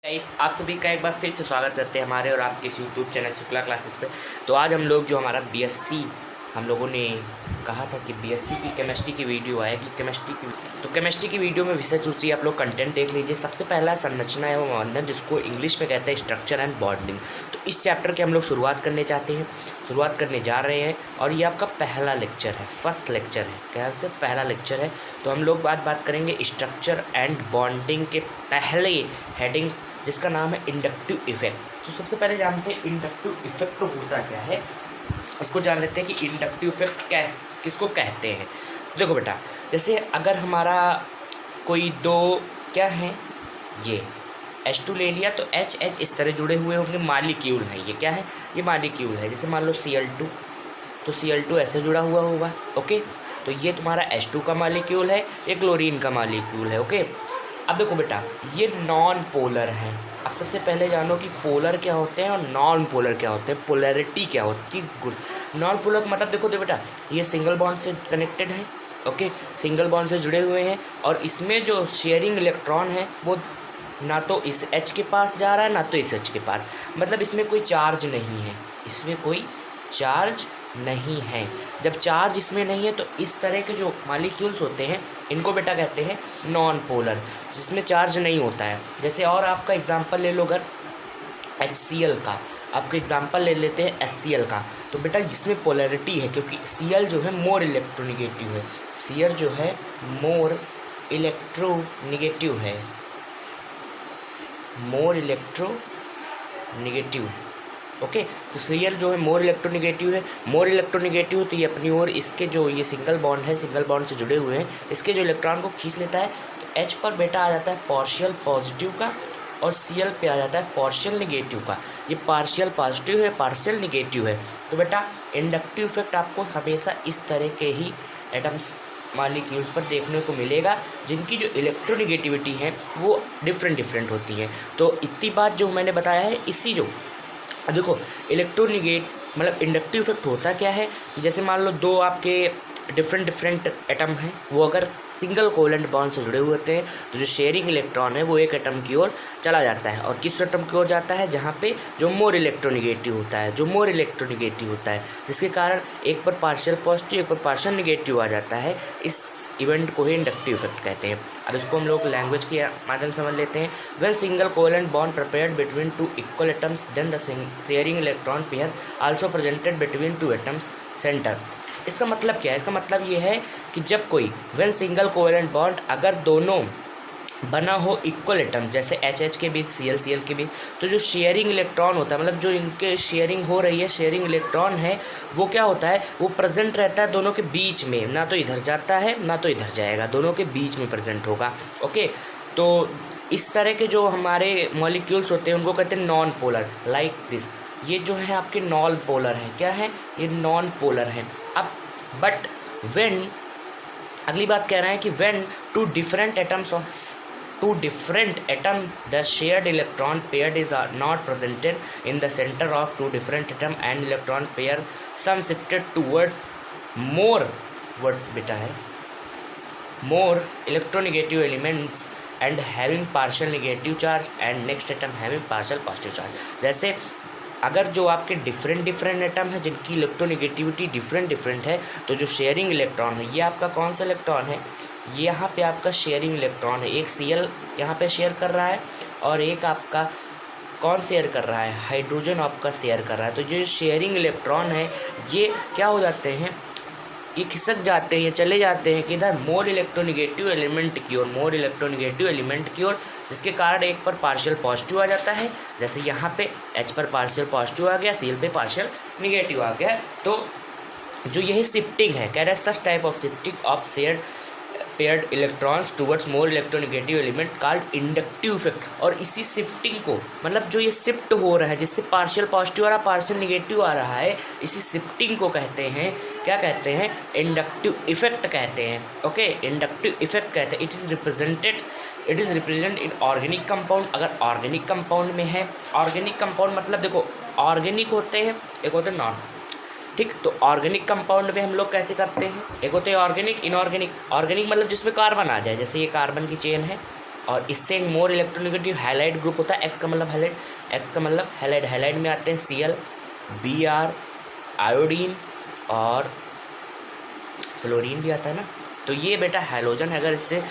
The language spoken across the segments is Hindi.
गाइस, आप सभी का एक बार फिर से स्वागत करते हैं हमारे और आपके इस यूट्यूब चैनल शुक्ला क्लासेस पे। तो आज हम लोग जो हमारा बीएससी हम लोगों ने कहा था कि बीएससी की केमिस्ट्री की वीडियो आएगी। केमिस्ट्री की वीडियो में विशेष रूप से आप लोग कंटेंट देख लीजिए। सबसे पहला संरचना एवं बंधन, जिसको इंग्लिश में कहते हैं स्ट्रक्चर एंड बॉन्डिंग। तो इस चैप्टर के हम लोग शुरुआत करने जा रहे हैं और ये आपका पहला लेक्चर है, फर्स्ट लेक्चर है, ख्याल से पहला लेक्चर है। तो हम लोग बात करेंगे स्ट्रक्चर एंड बॉन्डिंग के पहले हेडिंग्स, जिसका नाम है इंडक्टिव इफेक्ट। तो सबसे पहले जानते हैं इंडक्टिव इफेक्ट होता क्या है, उसको जान लेते हैं कि इंडक्टिव इफेक्ट किसको कहते हैं। देखो बेटा, जैसे अगर हमारा कोई दो क्या है, ये H2 ले लिया तो H इस तरह जुड़े हुए होंगे, मालिक्यूल है। ये क्या है, ये मालिक्यूल है। जैसे मान लो Cl2, तो Cl2 ऐसे जुड़ा हुआ होगा। ओके, तो ये तुम्हारा H2 का मालिक्यूल है, ये क्लोरीन का मालिक्यूल है। ओके, अब देखो बेटा, ये नॉन पोलर है। अब सबसे पहले जानो कि पोलर क्या होते हैं और नॉन पोलर क्या होते हैं, पोलैरिटी क्या होती है। गुड, नॉन पोलर मतलब देखो बेटा, ये सिंगल बॉन्ड से कनेक्टेड है। ओके, सिंगल बॉन्ड से जुड़े हुए हैं और इसमें जो शेयरिंग इलेक्ट्रॉन है वो ना तो इस H के पास जा रहा है ना तो इस H के पास, मतलब इसमें कोई चार्ज नहीं है, इसमें कोई चार्ज नहीं है। जब चार्ज इसमें नहीं है तो इस तरह के जो मालिक्यूल्स होते हैं इनको बेटा कहते हैं नॉन पोलर, जिसमें चार्ज नहीं होता है। जैसे और आपका एग्जांपल ले लो, अगर HCl का आपका एग्जांपल ले लेते हैं HCl का, तो बेटा इसमें पोलैरिटी है, क्योंकि Cl जो है मोर इलेक्ट्रोनिगेटिव है। Cl जो है मोर इलेक्ट्रोनिगेटिव है, मोर इलेक्ट्रोनिगेटिव। ओके, तो Cl जो है मोर इलेक्ट्रोनिगेटिव तो ये अपनी ओर इसके जो ये सिंगल बॉन्ड है, सिंगल बॉन्ड से जुड़े हुए हैं, इसके जो इलेक्ट्रॉन को खींच लेता है। तो H पर बेटा आ जाता है पार्शियल पॉजिटिव का और Cl पे आ जाता है पार्शियल निगेटिव का। ये पार्शियल पॉजिटिव है, पार्शियल निगेटिव है। तो बेटा इंडक्टिव इफेक्ट आपको हमेशा इस तरह के ही एटम्स मालिक्यूल्स पर देखने को मिलेगा, जिनकी जो इलेक्ट्रोनिगेटिविटी है वो डिफरेंट होती है। तो इतनी बात जो मैंने बताया है, इसी जो देखो मतलब इंडक्टिव इफेक्ट होता क्या है कि जैसे मान लो दो आपके डिफरेंट एटम हैं, वो अगर सिंगल कोवेलेंट बॉन्ड से जुड़े हुए होते हैं, तो जो शेयरिंग इलेक्ट्रॉन है वो एक एटम की ओर चला जाता है। और किस एटम की ओर जाता है, जहाँ पे जो मोर इलेक्ट्रोनिगेटिव होता है, जिसके कारण एक पर पार्शियल पॉजिटिव एक पर पार्शियल निगेटिव आ जाता है। इस इवेंट को ही इंडक्टिव इफेक्ट कहते हैं। अब इसको हम लोग लैंग्वेज के माध्यम से समझ लेते हैं। When single covalent bond prepared between two equal atoms, then the sharing electron pair also presented between two atoms centre. इसका मतलब क्या है, इसका मतलब ये है कि जब कोई व्हेन सिंगल कोवेलेंट बॉन्ड, अगर दोनों बना हो इक्वल एटम, जैसे H के बीच Cl के बीच, तो जो शेयरिंग इलेक्ट्रॉन होता है, मतलब जो इनके शेयरिंग हो रही है, शेयरिंग इलेक्ट्रॉन है, वो क्या होता है, वो प्रेजेंट रहता है दोनों के बीच में, ना तो इधर जाता है ना तो इधर जाएगा, दोनों के बीच में प्रेजेंट होगा। ओके, तो इस तरह के जो हमारे मॉलिक्यूल्स होते हैं उनको कहते हैं नॉन पोलर, लाइक दिस। ये जो है आपके नॉन पोलर है, क्या है, ये नॉन पोलर है। अब बट व्हेन, अगली बात कह रहा है कि when two different atom the shared electron pair is not presented in the centre of two different atom and electron pair some shifted towards more words बेटा है more electronegative elements and having partial negative charge and next atom having partial positive charge. जैसे अगर जो आपके डिफरेंट एटम है जिनकी इलेक्ट्रोनिगेटिविटी डिफरेंट है, तो जो शेयरिंग इलेक्ट्रॉन है, ये आपका कौन सा इलेक्ट्रॉन है, यहाँ पे आपका शेयरिंग इलेक्ट्रॉन है। एक Cl यहाँ पे शेयर कर रहा है और एक आपका कौन शेयर कर रहा है, हाइड्रोजन आपका शेयर कर रहा है। तो जो शेयरिंग इलेक्ट्रॉन है ये क्या हो जाते हैं, ये खिसक जाते हैं, ये चले जाते हैं किधर, मोर इलेक्ट्रोनिगेटिव एलिमेंट की ओर, जिसके कारण एक पर पार्शियल पॉजिटिव आ जाता है। जैसे यहाँ पे H पर पार्शियल पॉजिटिव आ गया, Cl पे पार्शियल निगेटिव आ गया। तो जो यही शिफ्टिंग है, कह रहे हैं such type of shifting of shared paired electrons towards more electronegative element called inductive effect. और इसी शिफ्टिंग को, मतलब जो ये शिफ्ट हो रहा है, जिससे पार्शियल पॉजिटिव आ रहा है पार्शियल निगेटिव आ रहा है, इसी शिफ्टिंग को कहते हैं, क्या कहते हैं, इंडक्टिव इफेक्ट कहते हैं। ओके, इंडक्टिव इफेक्ट कहते हैं। It is represent in organic compound. अगर ऑर्गेनिक कंपाउंड में है, ऑर्गेनिक कंपाउंड मतलब देखो ऑर्गेनिक होते हैं, एक होते हैं नॉन, ठीक। तो ऑर्गेनिक कंपाउंड में हम लोग कैसे करते हैं, एक होते हैं ऑर्गेनिक, इनऑर्गेनिक। ऑर्गेनिक मतलब जिसमें कार्बन आ जाए, जैसे ये कार्बन की चेन है, और इससे एक मोर इलेक्ट्रोनेगेटिव हैलाइड ग्रुप होता है। एक्स का मतलब हैलाइड, एक्स का मतलब हैलाइड। हैलाइड में आते हैं Cl, Br, आयोडीन और फ्लोरीन भी आता है ना। तो ये बेटा हैलोजन है, अगर इससे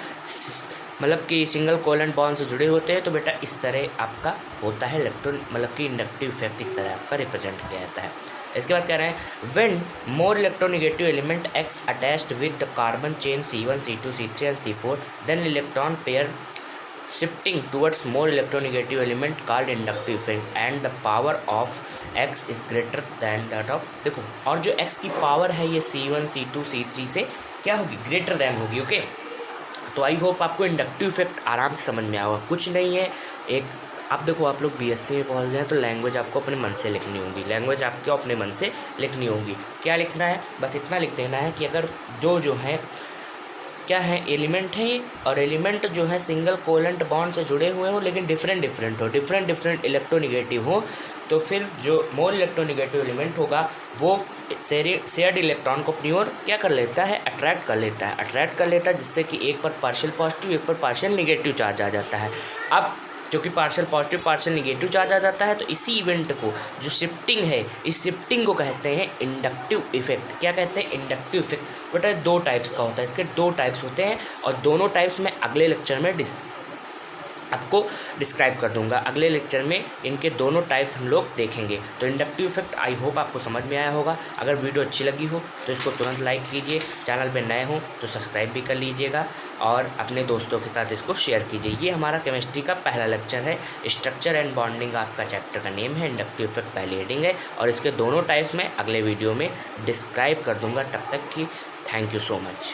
मतलब कि सिंगल कोवेलेंट बॉन्ड से जुड़े होते हैं तो बेटा इस तरह आपका होता है इलेक्ट्रॉन मतलब कि इंडक्टिव इफेक्ट इस तरह आपका रिप्रेजेंट किया जाता है। इसके बाद कह रहे हैं when more electronegative element X attached with the carbon chain C1, C2, C3 and C4 then electron pair shifting towards more electronegative element called inductive effect and the power of X is greater than that of, देखो और जो X की पावर है ये C1, C2, C3 से क्या होगी, ग्रेटर दैन होगी। ओके, तो आई होप आपको इंडक्टिव इफेक्ट आराम से समझ में आया होगा। कुछ नहीं है, एक आप देखो आप लोग BSc में पहुँच गए तो लैंग्वेज आपको अपने मन से लिखनी होगी, लैंग्वेज आपको अपने मन से लिखनी होगी। क्या लिखना है, बस इतना लिख देना है कि अगर जो है क्या है एलिमेंट है, और एलिमेंट जो है सिंगल कोवेलेंट बॉन्ड से जुड़े हुए हो लेकिन डिफरेंट इलेक्ट्रोनेगेटिव हो, तो फिर जो मोर इलेक्ट्रोनेगेटिव एलिमेंट होगा वो शेयर्ड इलेक्ट्रॉन को अपनी ओर क्या कर लेता है, अट्रैक्ट कर लेता है, जिससे कि एक पर पार्शियल पॉजिटिव एक पर पार्शियल निगेटिव चार्ज आ जाता है। अब क्योंकि partial positive partial negative charge आ जाता है तो इसी इवेंट को जो शिफ्टिंग है, इस शिफ्टिंग को कहते हैं इंडक्टिव इफेक्ट। क्या कहते हैं, इंडक्टिव इफेक्ट। बेटा 2 टाइप्स का होता है, इसके 2 टाइप्स होते हैं और दोनों टाइप्स में अगले लेक्चर में आपको डिस्क्राइब कर दूंगा। अगले लेक्चर में इनके दोनों टाइप्स हम लोग देखेंगे। तो इंडक्टिव इफेक्ट आई होप आपको समझ में आया होगा। अगर वीडियो अच्छी लगी हो तो इसको तुरंत लाइक कीजिए, चैनल पे नए हो तो सब्सक्राइब भी कर लीजिएगा और अपने दोस्तों के साथ इसको शेयर कीजिए। ये हमारा केमिस्ट्री का पहला लेक्चर है, स्ट्रक्चर एंड बॉन्डिंग आपका चैप्टर का नेम है, इंडक्टिव इफेक्ट पहली हेडिंग है और इसके दोनों टाइप्स में अगले वीडियो में डिस्क्राइब कर दूँगा। तब तक की थैंक यू सो मच।